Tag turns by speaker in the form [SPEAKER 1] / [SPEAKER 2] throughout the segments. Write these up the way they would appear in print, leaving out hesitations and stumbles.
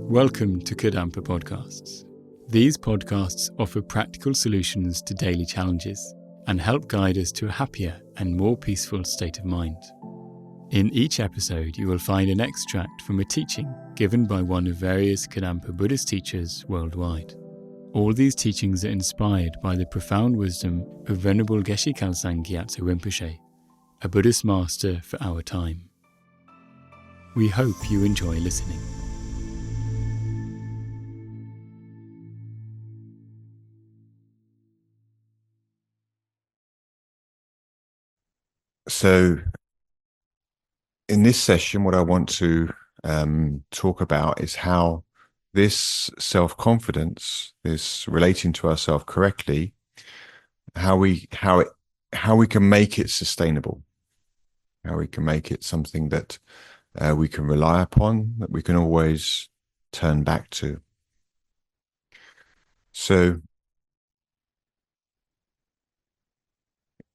[SPEAKER 1] Welcome to Kadampa podcasts. These podcasts offer practical solutions to daily challenges and help guide us to a happier and more peaceful state of mind. In each episode, you will find an extract from a teaching given by one of various Kadampa Buddhist teachers worldwide. All these teachings are inspired by the profound wisdom of Venerable Geshe Kelsang Gyatso Rinpoche, a Buddhist master for our time. We hope you enjoy listening.
[SPEAKER 2] So in this session, what I want to talk about is how this self-confidence, this relating to ourselves correctly, how we can make it sustainable, how we can make it something that we can rely upon, that we can always turn back to. So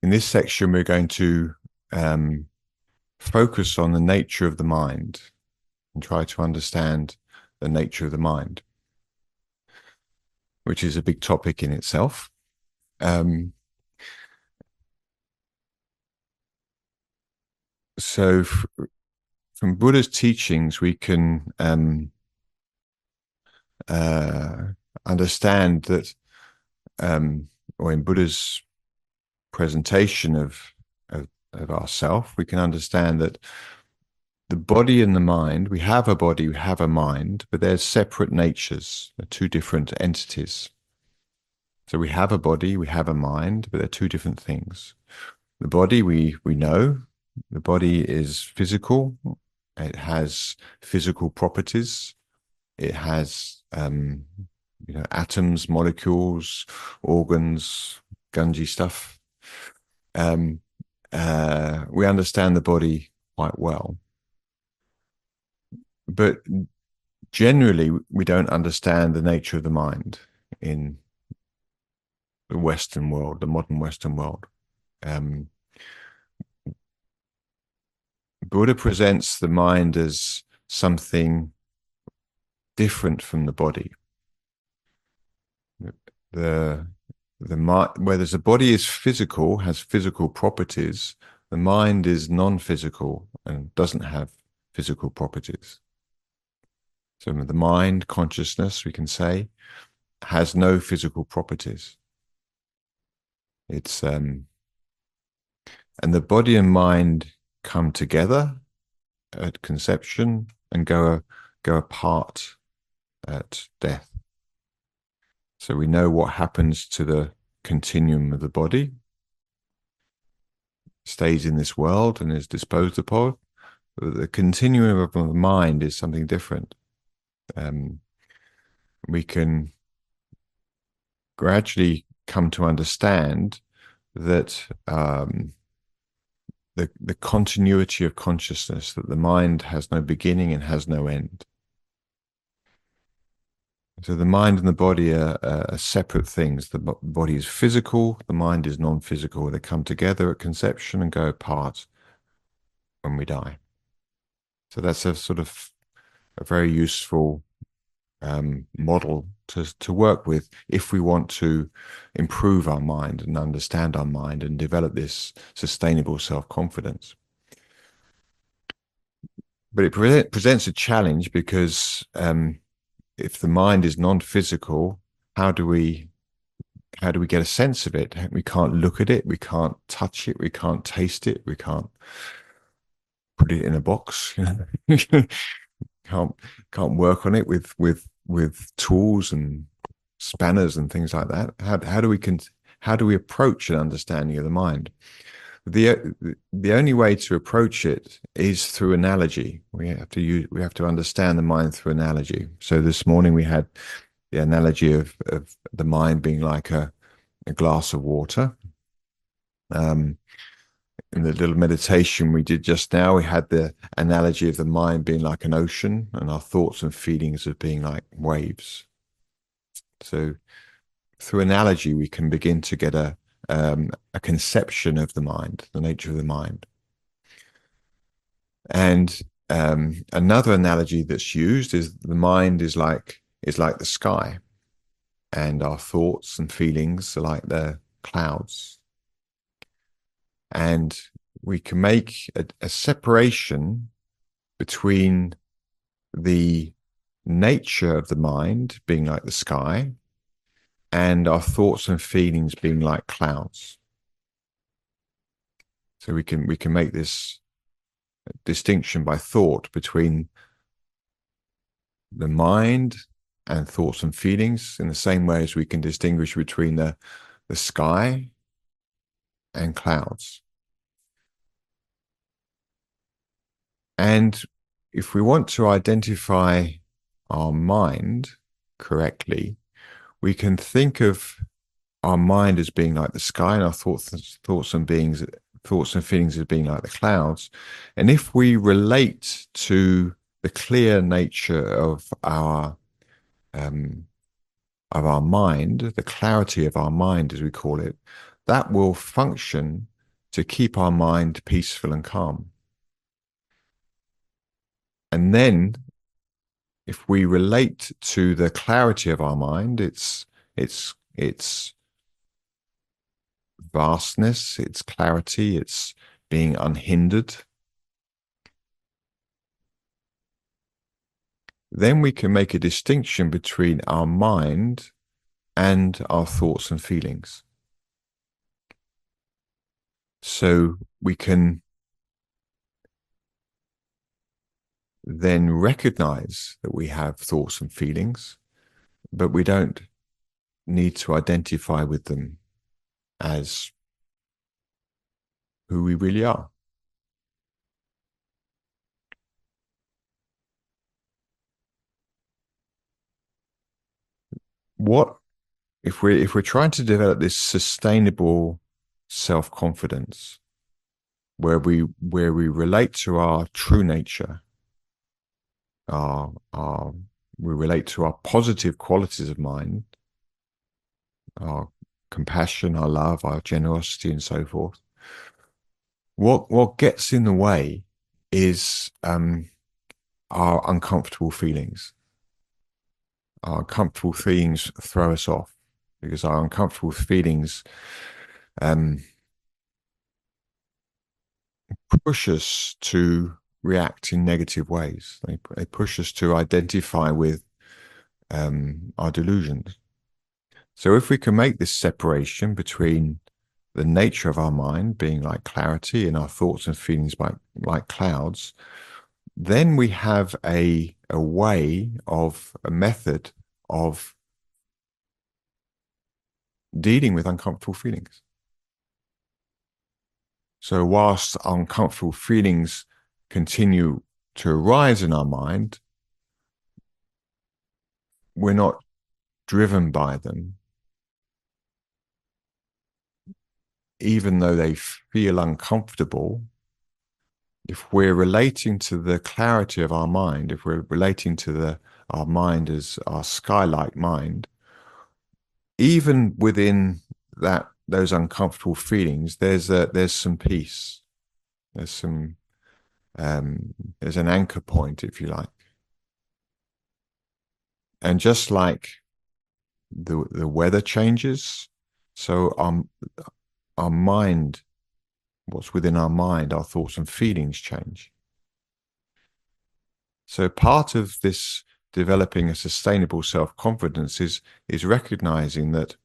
[SPEAKER 2] in this section, we're going to focus on the nature of the mind and try to understand the nature of the mind, which is a big topic in itself. So from Buddha's teachings, we can understand that, or in Buddha's presentation of ourself, we can understand that the body and the mind, we have a body, we have a mind, but they're separate natures, they're two different entities. So we have a body, we have a mind, but they're two different things. The body, we know, the body is physical, it has physical properties, it has atoms, molecules, organs, gungy stuff. We understand the body quite well, but generally we don't understand the nature of the mind in the Western world, the modern Western world. Buddha presents the mind as something different from the body. Whereas the body is physical, has physical properties, the mind is non-physical and doesn't have physical properties. So the mind, consciousness, we can say, has no physical properties. It's and the body and mind come together at conception and go apart at death. So we know what happens to the continuum of the body, stays in this world and is disposed upon. The continuum of the mind is something different. We can gradually come to understand that the continuity of consciousness, that the mind has no beginning and has no end. So the mind and the body are separate things. The body is physical, the mind is non-physical. They come together at conception and go apart when we die. So that's a sort of a very useful model to work with if we want to improve our mind and understand our mind and develop this sustainable self-confidence. But it presents a challenge because if the mind is non-physical, how do we get a sense of it? We can't look at it, we can't touch it, we can't taste it, we can't put it in a box, can't work on it with tools and spanners and things like that. How do we approach an understanding of the mind? The only way to approach it is through analogy. We have to understand the mind through analogy. So this morning we had the analogy of the mind being like a glass of water. In the little meditation we did just now, we had the analogy of the mind being like an ocean and our thoughts and feelings of being like waves. So through analogy, we can begin to get a conception of the mind, the nature of the mind. And Another analogy that's used is the mind is like the sky, and our thoughts and feelings are like the clouds. And we can make a separation between the nature of the mind being like the sky and our thoughts and feelings being like clouds. So we can make this distinction by thought between the mind and thoughts and feelings, in the same way as we can distinguish between the sky and clouds. And if we want to identify our mind correctly, we can think of our mind as being like the sky, and our thoughts and feelings as being like the clouds. And if we relate to the clear nature of our mind, the clarity of our mind, as we call it, that will function to keep our mind peaceful and calm. And then, if we relate to the clarity of our mind, its vastness, its clarity, its being unhindered, then we can make a distinction between our mind and our thoughts and feelings. So we can then recognize that we have thoughts and feelings, but we don't need to identify with them as who we really are. What if we're trying to develop this sustainable self-confidence, where we relate to our true nature, we relate to our positive qualities of mind, our compassion, our love, our generosity, and so forth. What gets in the way is our uncomfortable feelings. Our uncomfortable feelings throw us off, because our uncomfortable feelings push us to react in negative ways. They push us to identify with our delusions. So if we can make this separation between the nature of our mind being like clarity and our thoughts and feelings like clouds, then we have a method of dealing with uncomfortable feelings. So whilst uncomfortable feelings continue to arise in our mind, we're not driven by them, even though they feel uncomfortable. If we're relating to the clarity of our mind, if we're relating to our mind as our sky-like mind, even within those uncomfortable feelings, there's some peace. There's an anchor point, if you like. And just like the weather changes, so our mind, what's within our mind, our thoughts and feelings change. So part of this developing a sustainable self-confidence is recognizing that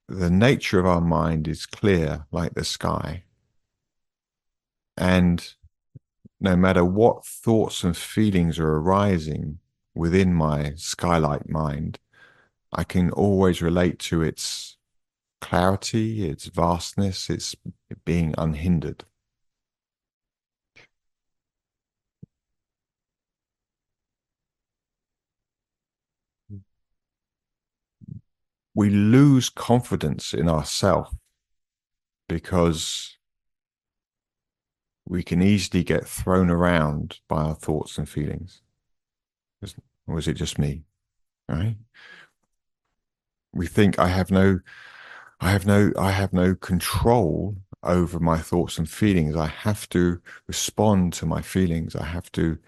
[SPEAKER 2] the nature of our mind is clear like the sky. And no matter what thoughts and feelings are arising within my sky-like mind, I can always relate to its clarity, its vastness, its being unhindered. We lose confidence in ourselves because we can easily get thrown around by our thoughts and feelings. Or is it just me? Right? We think I have no control over my thoughts and feelings. I have to respond to my feelings. I have to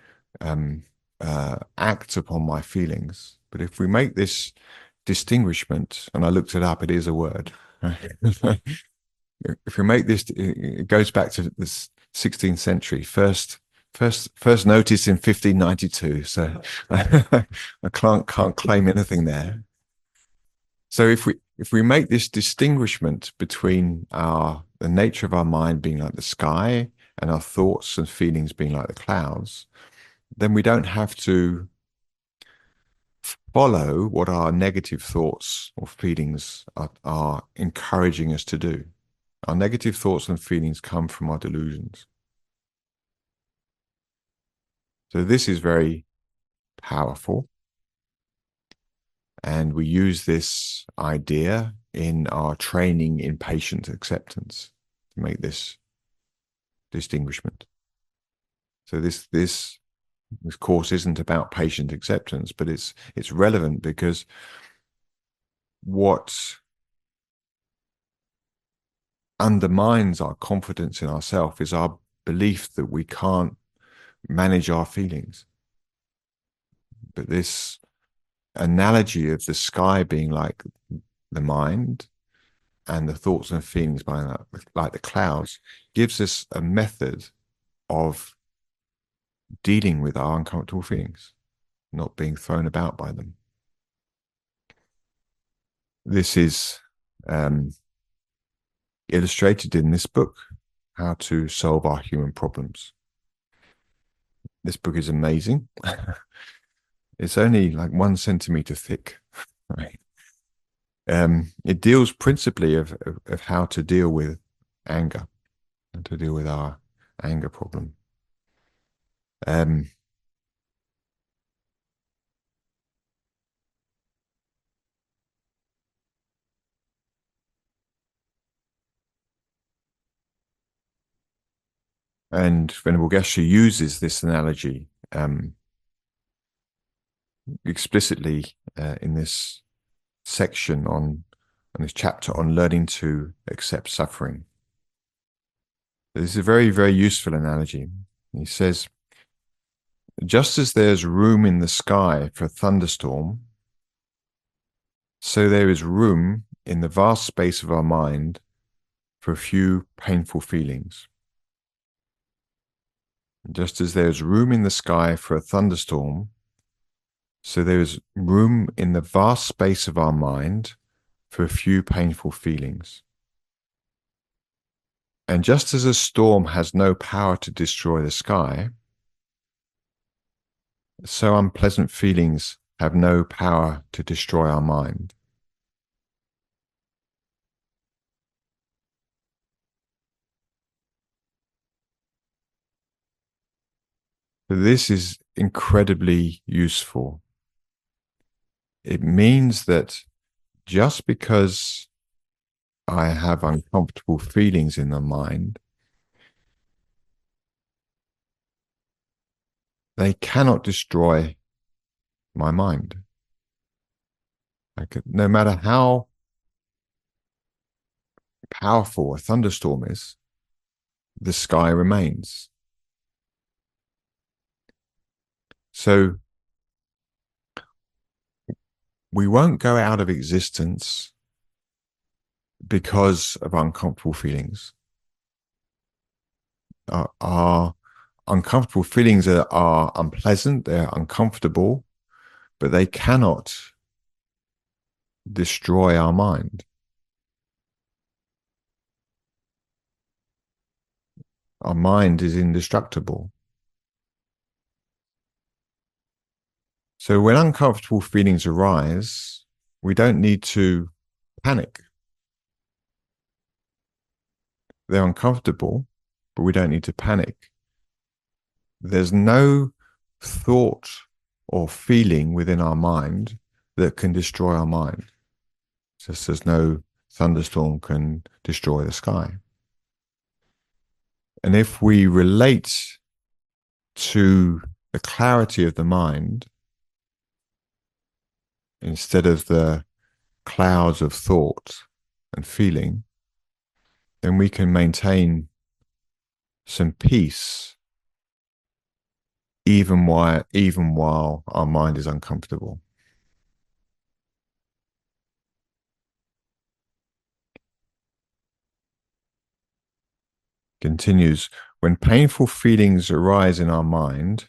[SPEAKER 2] act upon my feelings. But if we make this distinguishment, and I looked it up, it is a word. If we make this, it goes back to the 16th century, first noticed in 1592. So I can't claim anything there. So if we make this distinguishment between the nature of our mind being like the sky and our thoughts and feelings being like the clouds, then we don't have to follow what our negative thoughts or feelings are encouraging us to do. Our negative thoughts and feelings come from our delusions. So this is very powerful. And we use this idea in our training in patient acceptance to make this distinguishment. So this course isn't about patient acceptance, but it's relevant because what undermines our confidence in ourselves is our belief that we can't manage our feelings. But this analogy of the sky being like the mind and the thoughts and feelings being like the clouds gives us a method of dealing with our uncomfortable feelings, not being thrown about by them. This is illustrated in this book, How to Solve Our Human Problems. This book is amazing. It's only like 1 centimeter thick. Right? It deals principally of how to deal with anger and to deal with our anger problem. And Venerable Geshe uses this analogy explicitly in this section on this chapter on learning to accept suffering. This is a very, very useful analogy. He says, just as there's room in the sky for a thunderstorm, so there is room in the vast space of our mind for a few painful feelings. Just as there's room in the sky for a thunderstorm, so there is room in the vast space of our mind for a few painful feelings. And just as a storm has no power to destroy the sky, so unpleasant feelings have no power to destroy our mind. This is incredibly useful. It means that just because I have uncomfortable feelings in the mind, they cannot destroy my mind. No matter how powerful a thunderstorm is, the sky remains. So we won't go out of existence because of uncomfortable feelings. Our uncomfortable feelings are unpleasant, they're uncomfortable, but they cannot destroy our mind. Our mind is indestructible. So when uncomfortable feelings arise, we don't need to panic. They're uncomfortable, but we don't need to panic. There's no thought or feeling within our mind that can destroy our mind, just as no thunderstorm can destroy the sky. And if we relate to the clarity of the mind instead of the clouds of thought and feeling, then we can maintain some peace even while our mind is uncomfortable. Continues, when painful feelings arise in our mind,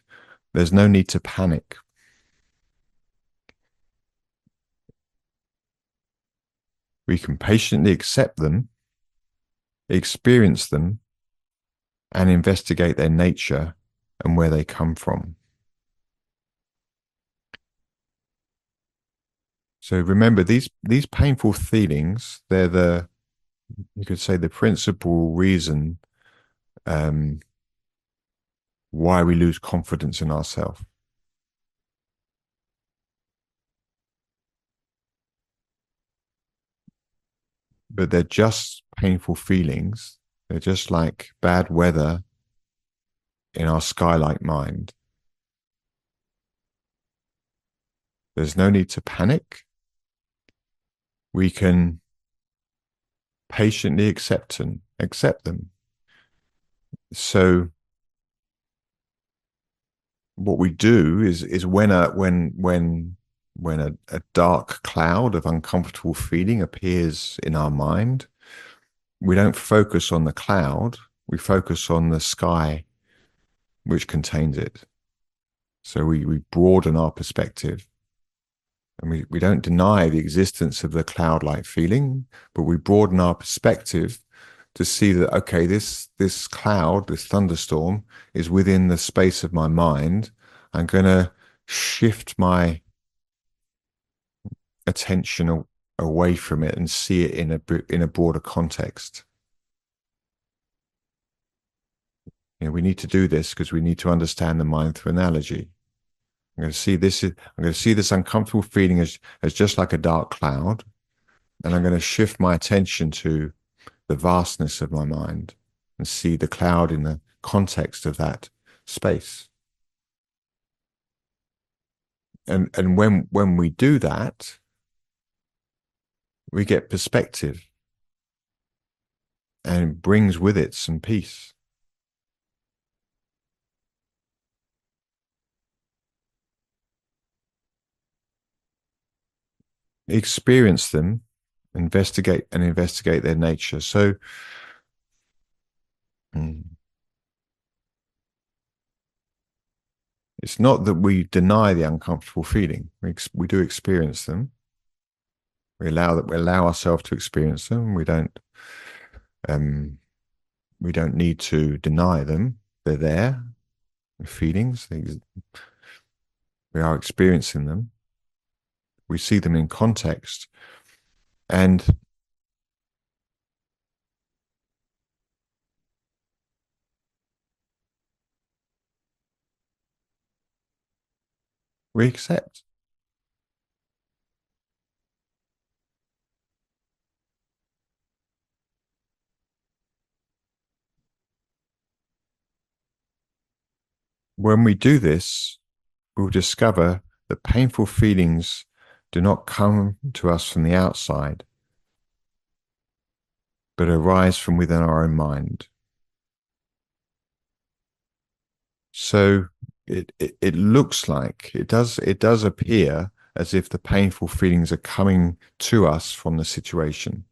[SPEAKER 2] there's no need to panic. We can patiently accept them, experience them, and investigate their nature and where they come from. So remember, these painful feelings, they're you could say the principal reason why we lose confidence in ourselves. But they're just painful feelings. They're just like bad weather in our sky-like mind. There's no need to panic. We can patiently accept them. So what we do is when a dark cloud of uncomfortable feeling appears in our mind, we don't focus on the cloud, we focus on the sky which contains it. So we broaden our perspective. And we don't deny the existence of the cloud-like feeling, but we broaden our perspective to see that, okay, this cloud, this thunderstorm is within the space of my mind. I'm going to shift my attention away from it and see it in a broader context. You know, we need to do this because we need to understand the mind through analogy. I'm going to see this uncomfortable feeling as just like a dark cloud, and I'm going to shift my attention to the vastness of my mind and see the cloud in the context of that space. And when we do that, we get perspective, and it brings with it some peace. Experience them, investigate their nature. So it's not that we deny the uncomfortable feeling. We do experience them. We allow ourselves to experience them. We don't need to deny them. They're there. The feelings. We are experiencing them. We see them in context, and we accept. When we do this, we'll discover that painful feelings do not come to us from the outside, but arise from within our own mind. So it looks like it does appear as if the painful feelings are coming to us from the situation.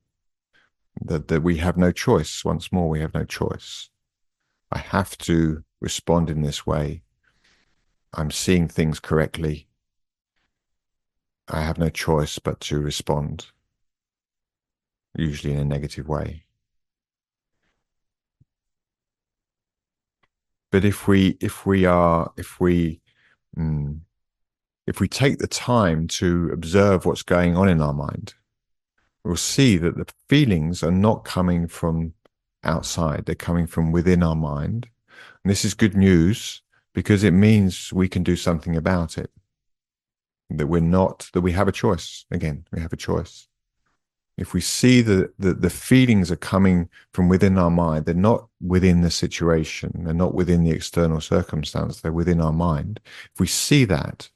[SPEAKER 2] That we have no choice. Once more, we have no choice. I have to respond in this way. I'm seeing things correctly. I have no choice but to respond, usually in a negative way. But if we take the time to observe what's going on in our mind, we'll see that the feelings are not coming from outside. They're coming from within our mind. And this is good news because it means we can do something about it. That we have a choice. Again, we have a choice. If we see that the feelings are coming from within our mind, they're not within the situation, they're not within the external circumstance, they're within our mind. If we see that,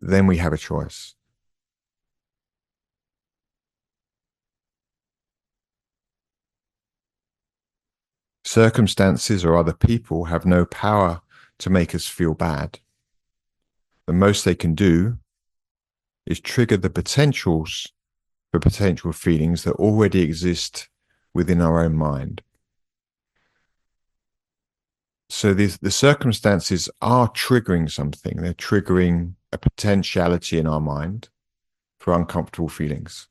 [SPEAKER 2] then we have a choice. circumstances or other people have no power to make us feel bad. The most they can do is trigger the potentials for potential feelings that already exist within our own mind. So the circumstances are triggering something. They're triggering a potentiality in our mind for uncomfortable feelings.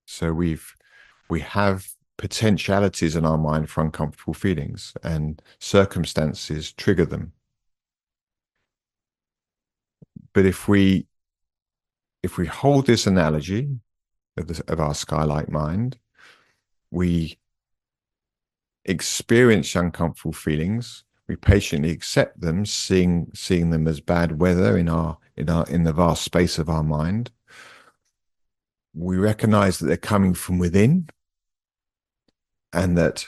[SPEAKER 2] So we have potentialities in our mind for uncomfortable feelings, and circumstances trigger them. But if we hold this analogy of our sky-like mind, we experience uncomfortable feelings. We patiently accept them, seeing them as bad weather in the vast space of our mind. We recognize that they're coming from within, and that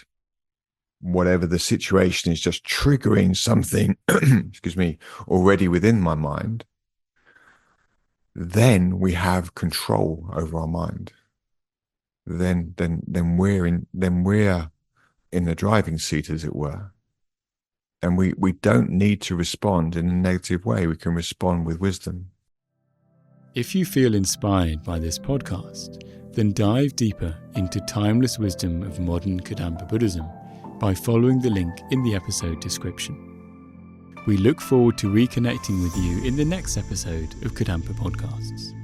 [SPEAKER 2] whatever the situation is just triggering something, excuse me, already within my mind. Then we have control over our mind. Then we're in the driving seat, as it were. And we don't need to respond in a negative way. We can respond with wisdom.
[SPEAKER 1] If you feel inspired by this podcast, then dive deeper into timeless wisdom of modern Kadampa Buddhism by following the link in the episode description. We look forward to reconnecting with you in the next episode of Kadampa Podcasts.